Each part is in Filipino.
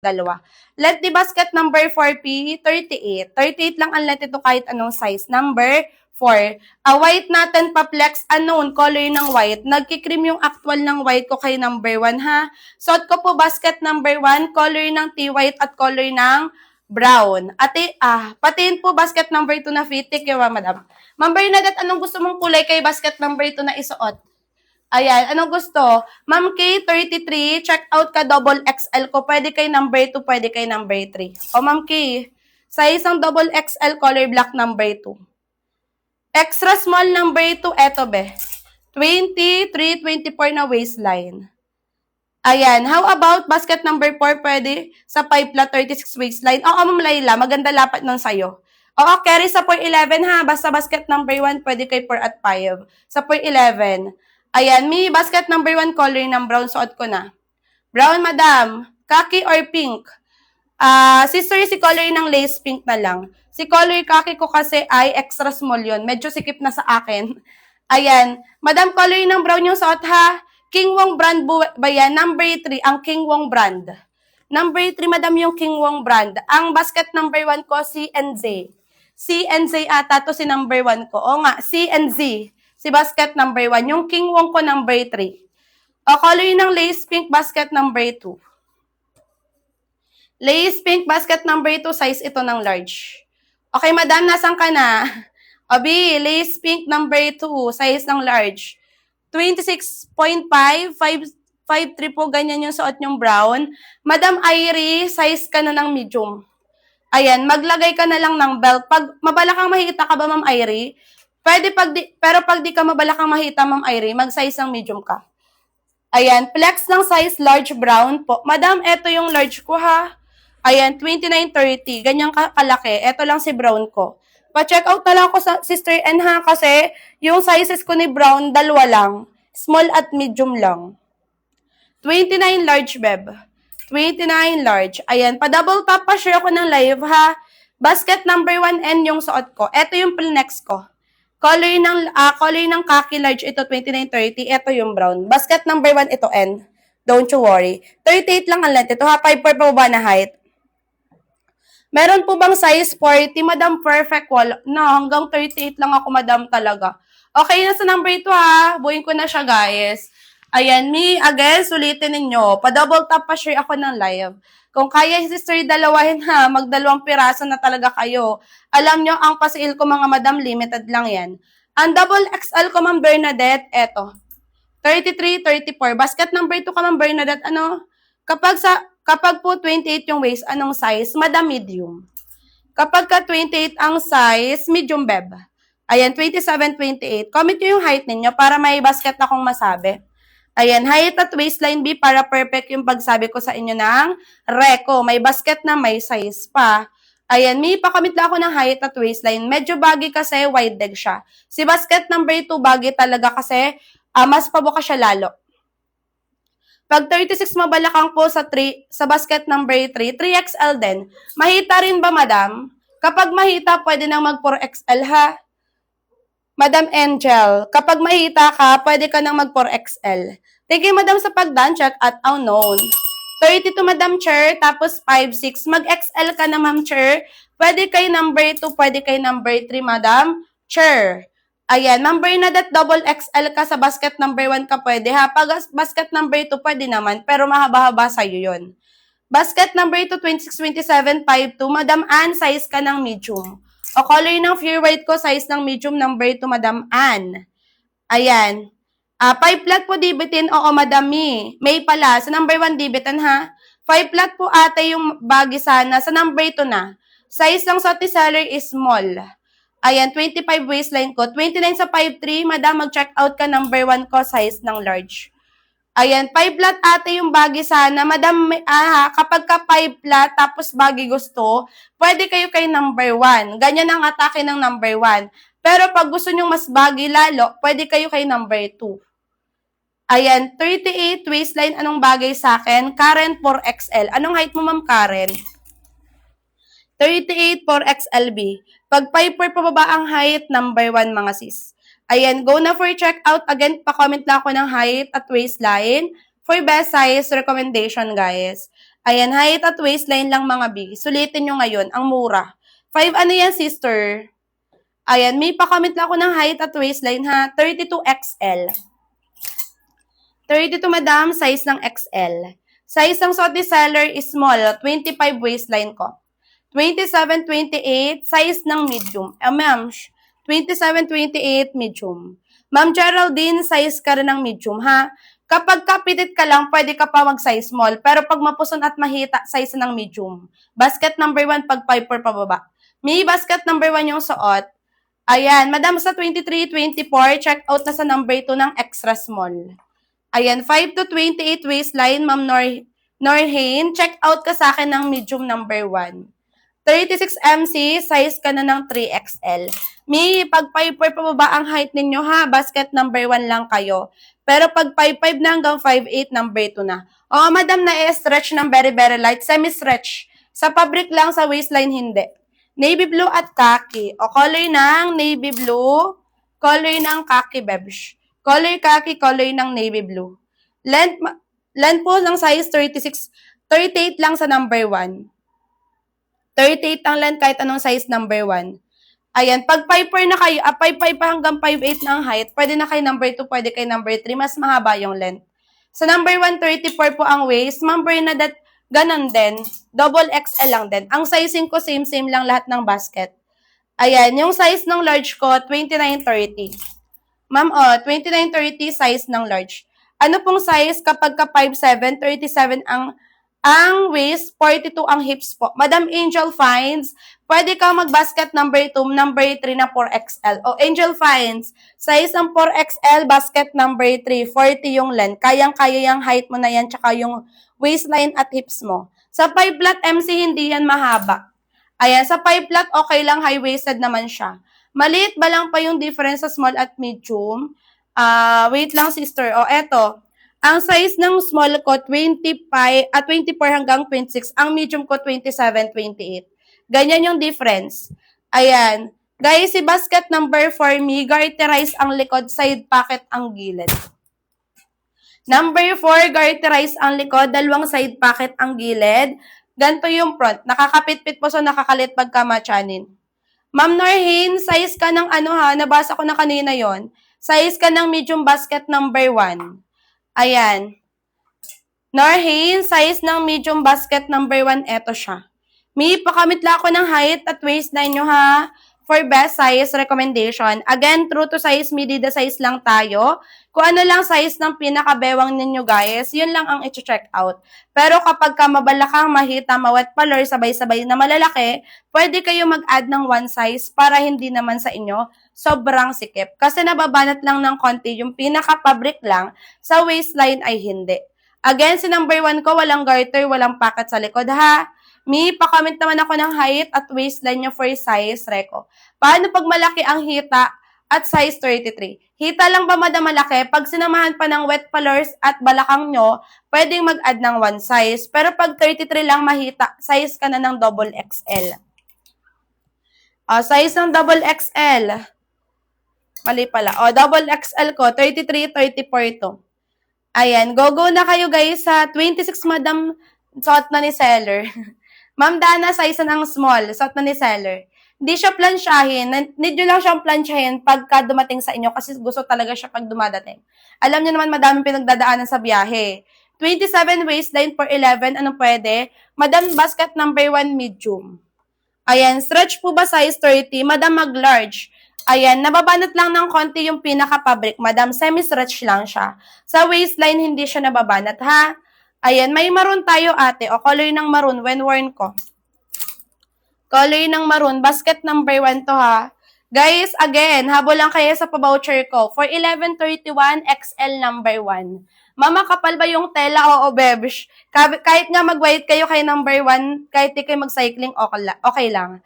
dalawa. Let the basket number 4 be 38. 38 lang ang let ito kahit anong size. Number 4. White natin pa-flex unknown, color ng white. Nagkikream yung actual ng white ko kay number 1 ha. Suot ko po basket number 1, color ng T-white at color ng brown. Patiin po basket number 2 na fit. Take care, madam. Ma'am Bernadette, anong gusto mong kulay kay basket number 2 na isuot? Ayan, anong gusto? Ma'am K, 33, check out ka double XL ko. Pwede kay number 2, pwede kay number 3. O Ma'am K, sa isang double XL color black number 2. Extra small number 2, eto be. 23, 24 na waistline. Ayan, how about basket number 4, pwede sa 5 flat 36 waistline. Oo, Ma'am Layla, maganda lapat nun sa'yo. Oo, carry sa 411 ha. Basta basket number 1, pwede kay 4 at 5. Sa 411. Ayan, may basket number 1 color ng brown, suot ko na. Brown, madam. Khaki or pink? Sister, si color ng lace pink na lang. Si color khaki ko kasi ay extra small yun. Medyo sikip na sa akin. Ayan. Madam, color ng brown yung suot ha. King Wong brand ba yan? Number 3, ang King Wong brand. Number 3, madam, yung King Wong brand. Ang basket number 1 ko, C&Z. C&Z ata to si number 1 ko. O nga, C&Z. Si basket number 1. Yung King Wong ko number 3. O, color ng lace pink basket number 2. Lace pink basket number 2, size ito ng large. Okay, madam, nasan ka na? Obi, lace pink number 2, size ng large. 26.5, 5'3 po, ganyan yung suot yung brown. Madam Irie, size ka na ng medium. Ayan, maglagay ka na lang ng belt. Pag mabalakang mahita ka ba, Ma'am Irie? Pwede pero pag di ka mabalakang mahita, Ma'am Irie, mag-size ng medium ka. Ayan, flex ng size large brown po. Madam, eto yung large ko ha. Ayan, 29.30. Ganyan kalaki. Eto lang si brown ko. Pa-check out na lang ako sa Sister N ha, kasi yung sizes ko ni brown, dalawa lang. Small at medium lang. 29 large, beb. 29 large. Ayan, pa-double tap pa share ako ng live ha. Basket number 1N yung suot ko. Eto yung next ko. Color ng khaki large, ito 29.30. Ito yung brown. Basket number 1, ito N. Don't you worry. 38 lang ang length. Ito ha, 5'4" pa ba na height? Meron po bang size 40? Madam, perfect. Wala. No, hanggang 38 lang ako, madam, talaga. Okay, na sa number 2 ha. Buuin ko na siya, guys. Ayan, again, sulitin ninyo. Pa-double tap pa share ako ng live. Kung kaya, sister, dalawahin ha, magdalawang piraso na talaga kayo. Alam nyo, ang pasil ko, mga madam, limited lang yan. Ang double XL ko, Ma'am Bernadette, eto. 33, 34. Basket number 2 ka, Ma'am Bernadette, ano? Kapag po 28 yung waist, anong size? Madam, medium. Kapag ka 28 ang size, medium, beb. Ayan, 27, 28. Comment nyo yung height ninyo para may basket na akong masabi. Ayan, height at waistline B para perfect yung pagsabi ko sa inyo ng Reco. May basket na may size pa. Ayan, may pakamit lang ako ng height at waistline. Medyo baggy kasi wide leg siya. Si basket number 2, baggy talaga kasi mas pabuka siya lalo. Pag 36 mabalakang po sa basket number 3, 3XL din. Mahita rin ba, madam? Kapag mahita, pwede nang mag 4XL ha. Madam Angel, kapag mahita ka, pwede ka nang mag 4XL. Thank you, madam, sa pagdan, check at unknown. 32, madam Chair, tapos 5'6". Mag-XL ka na, ma'am Chair. Pwede kay number 2, pwede kay number 3, madam Chair. Ayan, ma'am Bernadette, double XL ka sa basket number 1 ka pwede ha. Pag basket number 2, pwede naman, pero mahaba-haba sa'yo yun. Basket number 2, 26, 27, 52. Madam Ann, size ka ng medium. O color ng pure white ko, size ng medium number 2, Madam Ann. Ayan. 5 flat po dibitin, oo, Madam May pala, sa number 1 dibitan ha. 5 flat po ate yung baggy sana, sa number 2 na. Size ng Soti seller is small. Ayan, 25 waistline ko. 29 sa 5'3", Madam, mag-check out ka, number 1 ko, size ng large. Ayan, 5 flat ate yung baggy sana. Madam, kapag ka 5 flat, tapos baggy gusto, pwede kayo kay number 1. Ganyan ang atake ng number 1. Pero pag gusto nyo mas baggy lalo, pwede kayo kay number 2. Ayan, 38 waistline, anong bagay sa akin? Karen 4XL. Anong height mo, Ma'am Karen? 38 4XLB. Pag 5'4" pababa ang height, number 1, mga sis. Ayan, go na for checkout. Again, pa-comment lang ako ng height at waistline for best size recommendation, guys. Ayan, height at waistline lang mga B. Sulitin nyo ngayon, ang mura. 5 ano yan, sister? Ayan, may pakamit lang ako ng height at waistline ha. 32XL. 32 madam, size ng XL. Size ng suot ni seller is small, 25 waistline ko. 27, 28, size ng medium. Ma'am, 27, 28, medium. Ma'am Geraldine, size ka rin ng medium, ha? Kapag kapitit ka lang, pwede ka pa mag-size small. Pero pag mapuson at mahita, size ng medium. Basket number 1, pag 5 per pababa. May basket number 1 yung suot. Ayan, madam, sa 23, 24, check out na sa number 2 ng extra small. Ayan, 5 to 28 waistline, ma'am Norhain, check out ka sa akin ng medium number 1. 36 MC, size ka na ng 3XL. May pag 5'4" pababa ang height ninyo ha, basket number 1 lang kayo. Pero pag 5'5" na hanggang 5'8", number 2 na. O madam, na-stretch ng very very light, semi-stretch. Sa fabric lang, sa waistline hindi. Navy blue at khaki. O color ng navy blue, color ng khaki bebsh. Color khaki, color ng navy blue. Length po ng size 36, 38 lang sa number 1. 38 ang length kahit anong size number 1. Ayan, pag 5'4" na kayo, 5'5" pa hanggang 5'8" na ang height, pwede na kay number 2, pwede kay number 3, mas mahaba yung length. Sa number 1, 34 po ang waist. Ma'am Bernadette, ganun din. Double XL lang din. Ang sizing ko, same lang lahat ng basket. Ayan, yung size ng large ko, 29-30. Ma'am, 29-30 size ng large. Ano pong size kapag ka 5'7", 37 ang waist, 42 ang hips po. Madam Angel Finds, pwede ka mag-basket number 2, number 3 na 4XL. O Angel Finds, size ng 4XL, basket number 3, 40 yung length. Kayang-kaya yung height mo na yan, tsaka yung waistline at hips mo. Sa 5 flat MC, hindi yan mahaba. Ayan, sa 5 flat, okay lang, high-waisted naman siya. Maliit ba lang pa yung difference sa small at medium? Wait lang, sister. O, eto. Ang size ng small ko, 24 hanggang 26. Ang medium ko, 27, 28. Ganyan yung difference. Ayan. Guys, si basket number 4 me, garterize ang likod, side pocket ang gilid. Number 4, garterize ang likod, dalawang side pocket ang gilid. Ganito yung front. Nakakapit-pit po, so nakakalit pagka matchanin. Ma'am Norhain, size ka ng ano ha, nabasa ko na kanina yon. Size ka ng medium basket number 1. Ayan. Norhain, size ng medium basket number 1, eto siya. May pakamit lang ako ng height at waistline nyo ha. For best size recommendation. Again, true to size, medida size lang tayo. Kung ano lang size ng pinakabewang ninyo guys, yun lang ang i-check out. Pero kapag ka mabalakang, mahita, mawet palor, sabay-sabay na malalaki, pwede kayo mag-add ng 1 size para hindi naman sa inyo sobrang sikip. Kasi nababanat lang ng konti, yung pinaka-fabric lang, sa waistline ay hindi. Again, si number 1 ko, walang garter, walang pocket sa likod ha. May pakomment naman ako ng height at waistline nyo for size, Reko. Paano pag malaki ang hita at size 33? Hita lang ba madam malaki? Pag sinamahan pa ng wet palors at balakang nyo, pwedeng mag-add ng 1 size. Pero pag 33 lang mahita, size ka na ng double XL. Size ng double XL. Mali pala. Double XL ko, 33, 34 to. Ayan, go na kayo guys sa 26 madam, suot na ni seller. Ma'am Dana, size ng small, suot na ni seller. Hindi siya plansyahin. Need nyo lang siyang plansyahin pagka dumating sa inyo kasi gusto talaga siya pag dumadating. Alam nyo naman, madaming pinagdadaanan sa biyahe. 27 waistline for 11, ano pwede? Madam, basket number 1, medium. Ayan, stretch po ba size 30? Madam, mag-large. Ayan, nababanat lang ng konti yung pinaka-fabric. Madam, semi-stretch lang siya. Sa waistline, hindi siya nababanat, ha? Ayan, may maroon tayo ate. O, color ng maroon when worn ko. Color ng maroon. Basket number 1 to ha. Guys, again, habol lang kayo sa pa-voucher ko. For 1131 XL number 1. Mama, kapal ba yung tela? Oo, bebsh. Kahit nga mag-white kayo kay number 1, kahit di kayo mag-cycling, okay lang.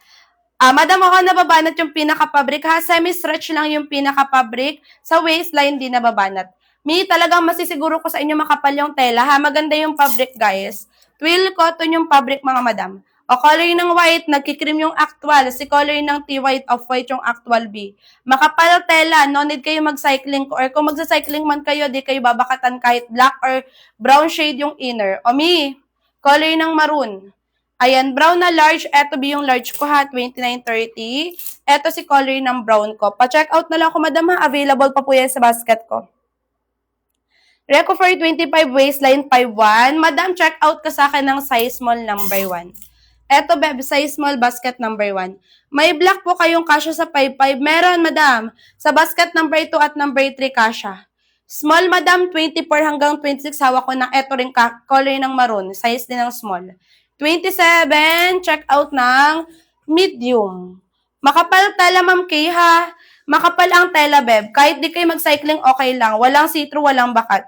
Madam, ako nababanat yung pinaka-fabric ha. Semi-stretch lang yung pinaka-fabric. Sa waistline, di nababanat. Talagang masisiguro ko sa inyo makapal yung tela ha. Maganda yung fabric guys. Twill cotton yung fabric mga madam. O color ng white, nagkikrim yung actual. Si color ng T-white, off-white yung actual B. Makapal tela, no need kayo mag-cycling. Or kung magsa-cycling man kayo, di kayo babakatan kahit black or brown shade yung inner. O color ng maroon. Ayan, brown na large. Eto B yung large ko ha, 29.30. Eto si color ng brown ko. Pa-check out na lang ako, madam ha. Available pa po yan sa basket ko. Reco for 25 waistline 5'1". Madam, check out ka sa akin ng size small number 1. Eto, beb, size small basket number 1. May black po kayong kasya sa 5'5". Meron, madam. Sa basket number 2 at number 3 kasya. Small, madam, 24 hanggang 26. Hawak ko ng eto rin color ng maroon. Size din ng small. 27, check out ng medium. Makapal tela, ma'am Kay, ha? Makapal ang tela, beb. Kahit di kayo mag-cycling, okay lang. Walang see-through, walang bakat.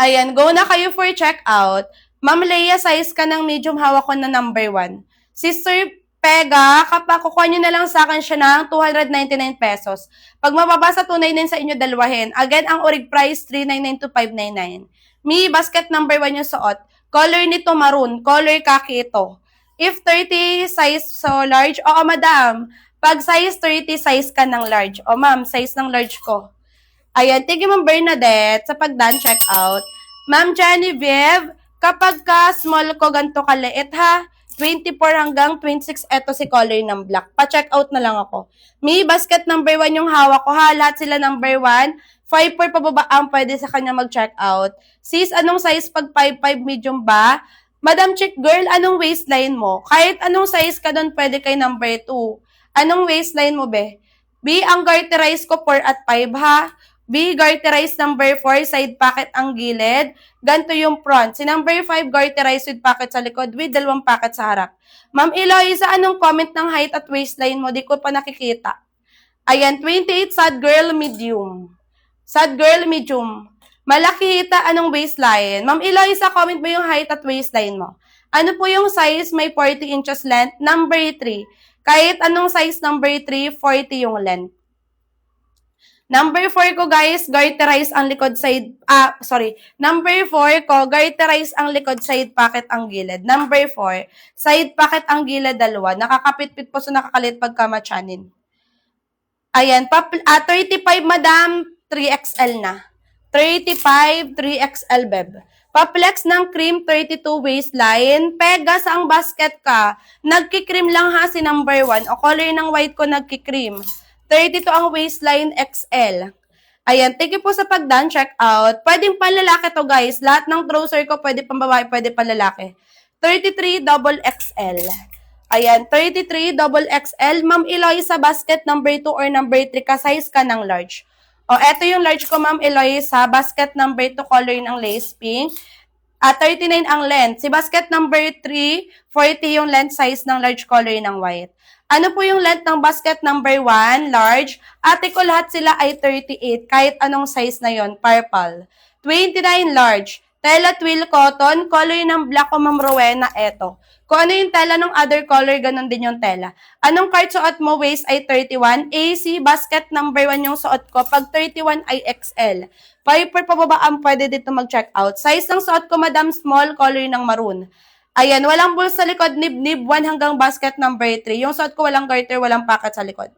Ayan, go na kayo for check-out. Ma'am Leia, size ka ng medium, hawak ko na number 1. Sister Pega, kapag kukuha nyo na lang sa akin siya ng 299 pesos. Pag mababa sa 299 sa inyo, dalawahin. Again, ang orig price, 399 to 599. Mi, basket number 1 yung suot. Color nito, maroon. Color kaki ito. If 30, size so large, oo madam. Pag size 30, size ka ng large. O ma'am, size ng large ko. Ayan, thank you, Ma'am Bernadette, sa pagdan check out. Ma'am Genevieve, kapag ka small ko, ganito kaliit ha. 24 hanggang 26, eto si color ng black. Pa-check out na lang ako. Mi, basket number 1 yung hawak ko ha. Lahat sila number 1. 5'4" pababa ang pwede sa kanya mag-check out. Sis, anong size pag 5'5" medium ba? Madam Chick Girl, anong waistline mo? Kahit anong size ka doon, pwede kay number 2. Anong waistline mo, be? B, ang garterize ko 4 at 5 ha. B, garterize number 4, side pocket ang gilid. Ganto yung front. Si number 5, garterize with pocket sa likod with 2 pocket sa harap. Ma'am Eloisa, anong comment ng height at waistline mo? Di ko pa nakikita. Ayan, 28, sad girl, medium. Sad girl, medium. Malaki hita, anong waistline? Ma'am Eloisa, comment mo yung height at waistline mo. Ano po yung size? May 40 inches length. Number 3. Kahit anong size number 3, 40 yung length. Number 4 ko, guys, garterize ang likod side, Number 4 ko, garterize ang likod side pocket ang gilid. Number 4, side pocket ang gilid 2. Nakakapit-pit po sa nakakalit pagka matyanin. Ayan, 35, madam, 3XL na. 35, 3XL, beb. Paplex ng cream, 32 waistline. Pega sa ang basket ka. Nagkikream lang ha si number 1. O color ng white ko nagkikream. 32 ang waistline XL. Ayan, thank you po sa pagdan, check out. Pwedeng panlalaki to, guys. Lahat ng trouser ko, pwede pang babae, pwede panlalaki. 33 double XL. Ayan, 33 double XL. Ma'am Eloy, sa basket number 2 or number 3, ka-size ka ng large. O, eto yung large ko, Ma'am Eloy, sa basket number 2, color ng lace pink. 39 ang length. Si basket number 3, 40 yung length size ng large, color ng white. Ano po yung length ng basket number 1, large? Ate ko lahat sila ay 38, kahit anong size na yon, purple. 29 large. Tela twill cotton, color ng black o Ma'am Rowena, eto. Kung ano yung tela ng other color, ganun din yung tela. Anong card suot mo? Waist ay 31. AC, basket number 1 yung suot ko. Pag 31 ay XL. 5 per pababa ang pwede dito mag-check out. Size ng suot ko, madam, small, color ng maroon. Ayan, walang bulsa sa likod, nib-nib, 1 hanggang basket number 3. Yung suot ko, walang garter, walang pocket sa likod.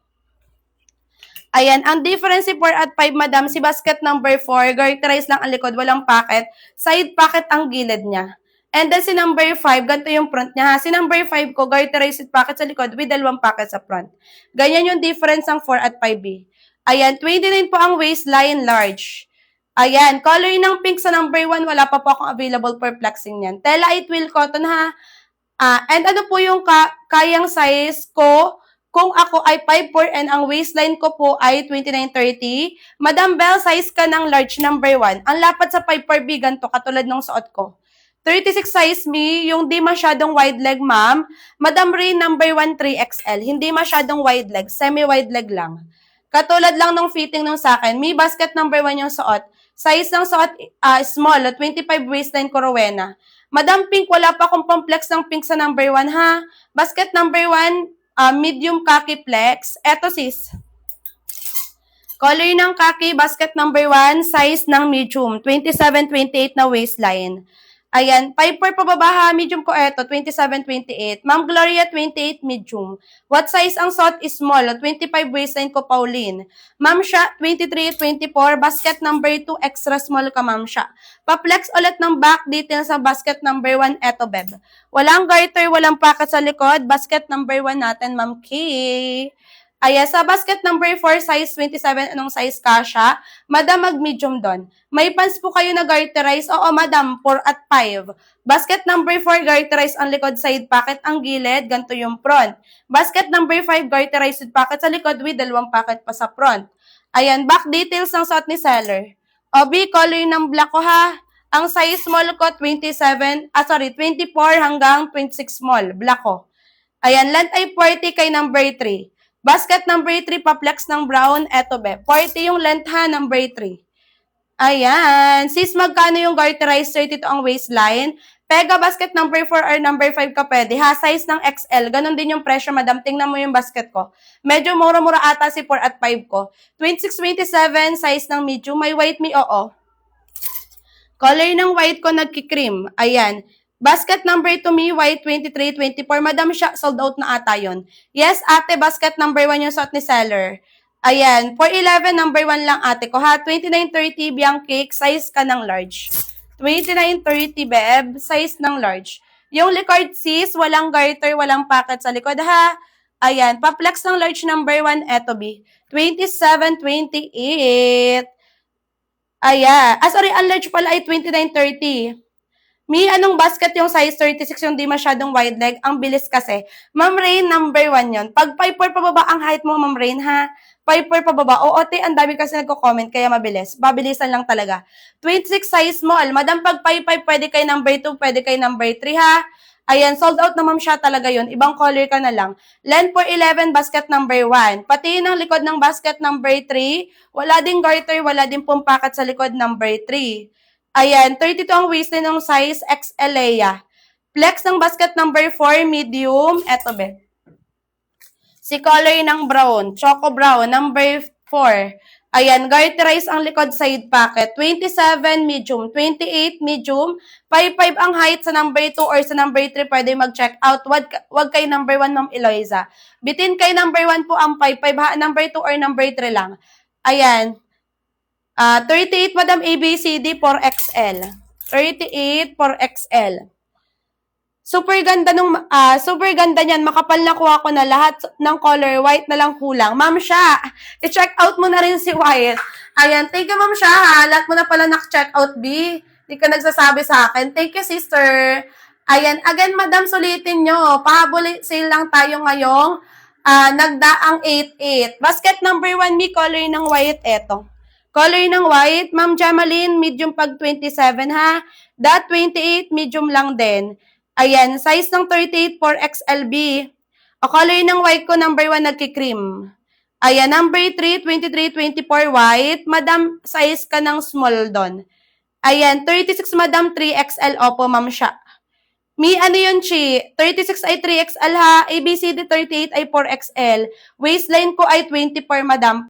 Ayan, ang difference si 4 at 5, madam, si basket number 4, garterize lang ang likod, walang pocket. Side pocket ang gilid niya. And then si number 5, ganito yung front niya ha. Si number 5 ko, garterize with pocket sa likod with 2 pocket sa front. Ganyan yung difference ng 4 at 5B. Ayan, 29 po ang waistline, large. Ayan, color ng pink sa number 1, wala pa po akong available for flexing yan. Tela ay twill cotton ha. And ano po yung kayang size ko kung ako ay 5'4" and ang waistline ko po ay 29.30. Madam Bell, size ka ng large number 1. Ang lapat sa 5'4" ganito, katulad ng suot ko. 36 size me, yung di masyadong wide leg, ma'am. Madam Ray, number 1, 3XL. Hindi masyadong wide leg, semi-wide leg lang. Katulad lang ng fitting nung sa akin. Mi basket number 1 yung suot. Size ng suot, small, 25 waistline ko, Rowena. Madam Pink, wala pa akong pang-flex ng pink sa number 1, ha? Basket number 1, medium khaki flex. Eto, sis. Color ng khaki, basket number 1, size ng medium, 27-28 na waistline. Ayan, 5'4" pababa ha, medium ko eto, 27, 28. Ma'am Gloria, 28, medium. What size ang suot is small, 25 waistline ko, Pauline. Ma'am Sha, 23, 24, basket number 2, extra small ka, Ma'am Sha. Pa-flex ulit ng back detail sa basket number 1, eto, Beb. Walang garter, walang pocket sa likod, basket number 1 natin, Ma'am K. Ayan, sa basket number 4, size 27, anong size ka siya? Madam, mag-medium doon. May pants po kayo na garterize? Oo, madam, 4 at 5. Basket number 4, garterize ang likod side pocket, ang gilid, ganito yung front. Basket number 5, garterize with pocket sa likod with dalawang pocket pa sa front. Ayan, back details ng suot ni seller. Obi, color ng black ko ha. Ang size small ko, 24 hanggang 26 small, black ko. Ayan, length ay 40 kay number 3. Basket number 3, pa-flex ng brown, eto be. 40 yung length ha, number 3. Ayan. Sis, magkano yung garterized 32 ang waistline? Pega basket number 4 or number 5 ka pwede ha. Size ng XL. Ganon din yung presyo, madam. Tingnan mo yung basket ko. Medyo mura-mura ata si 4 at 5 ko. 26-27, size ng medium. May white me, oo. Color ng white ko, nagki-cream. Ayan. Basket number 2 me, white 23, 24. Madam, siya, sold out na ata yun. Yes, ate, basket number 1 yung suot ni seller. Ayan, 411, number 1 lang ate ko ha. 2930, biyang cake, size ka ng large. 2930, beb, size ng large. Yung likod sis, walang garter, walang pocket sa likod ha. Ayan, pa-flex ng large number 1, eto B. 2728. Ayan, sorry, ang large pala ay 2930. Mi, anong basket yung size 36 yung di masyadong wide leg? Ang bilis kasi. Ma'am Rain, number 1 yun. Pag 5'4" pababa ang height mo, Ma'am Rain, ha? 5'4" pababa. Oo, te, ang dami kasi nagko-comment, kaya mabilis. Babilisan lang talaga. 26 size small. Madam, pag 5'5", pwede kay number 2, pwede kay number 3, ha? Ayan, sold out na, Ma'am, siya talaga yun. Ibang color ka na lang. Length 411, basket number 1. Pati ng likod ng basket number 3, wala ding garter, wala din pumpakat sa likod number 3. Ayan, 32 ang waistline ng size XL Leia. Flex ng basket number 4, medium. Eto be. Si color ng brown, choco brown, number 4. Ayan, garterize ang likod side pocket. 27, medium. 28, medium. 55 ang height sa number 2 or sa number 3, pwede mag-check out. Wag kay number 1, Ma'am Eloisa. Bitin kay number 1 po ang 55, ha? Number 2 or number 3 lang. Ayan. 38, Madam ABCD, 4XL. 38, 4XL. Super ganda niyan. Makapal na kuha ko na lahat ng color. White na lang kulang. Ma'am Sha, i-check out mo na rin si White. Ayan, thank you, Ma'am Sha, ha. Lahat mo na pala nak-check out, B. Hindi ka nagsasabi sa akin. Thank you, sister. Ayan, again, Madam, sulitin nyo. Pahabol sale lang tayo ngayong nagdaang 88. Basket number 1, me, color ng white, eto. Color ng white, Ma'am Jamaline, medium pag 27 ha. That 28, medium lang din. Ayan, size ng 38 for XLB. O color ng white ko, number 1, nagki-cream. Ayan, number 3, 23, 24 white. Madam, size ka ng small doon. Ayan, 36, Madam, 3XL. Opo, Ma'am Sha. Mi, ano yun, Chi? 36 ay 3XL ha. ABCD 38 ay 4XL. Waistline ko ay 24, Madam.